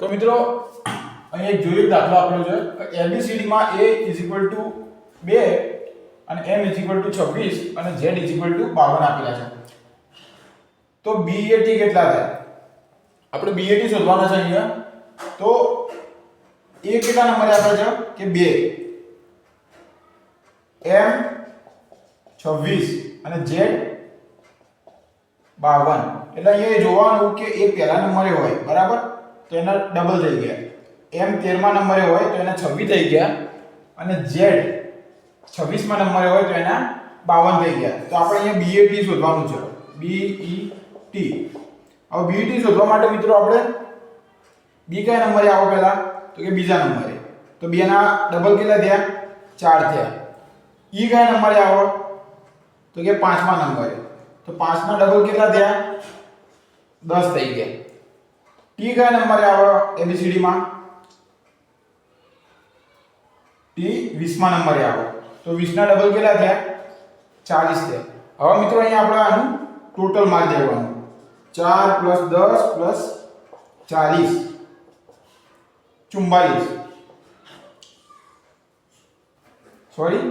તો મિત્રો અહીં એક જોયું દાખલો આપેલો છે કે ABCD માં A = 2 અને M = 26 અને Z = 52 આપેલા છે. તો BAT કેટલા થાય? આપણે BAT શોધવાના છે અહીંયા. તો A કેટલા નંબરે આપેલ છે કે 2, M 26 અને Z 52. એટલે અહીંયા જોવાનું કે A પહેલા નંબરે હોય, બરાબર? તો એના ડબલ થઈ ગયા. M 13મા નંબરે હોય તો એના 26 થઈ ગયા અને Z 26મા નંબરે હોય તો એના 52 થઈ ગયા. તો આપણે અહીંયા BAT શોધવાનું છે. BET. હવે BET શોધવા માટે મિત્રો આપણે B કયા નંબરે આવો પહેલા? તો કે બીજા નંબરે. તો 2 ના ડબલ કેટલા થયા? 4 થયા. E કયા નંબરે આવો? તો કે 5મા નંબરે. તો 5 ના ડબલ કેટલા થયા? 10 થઈ ગયા. T કયા નંબરે આવો ABCD માં? T 20મા નંબરે આવો. તો 20 ના ડબલ કેટલા થયા? 40 થયા. હવે મિત્રો અહીંયા આપણે આનું ટોટલ માર્ક દેવાનું. 4 + 10 + 40 44. સોરી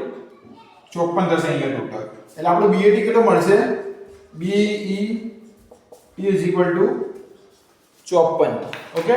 54 થશે અહીંયા ટોટલ. એટલે આપણો BAT કેટલો મળશે? BET = 54. ઓકે.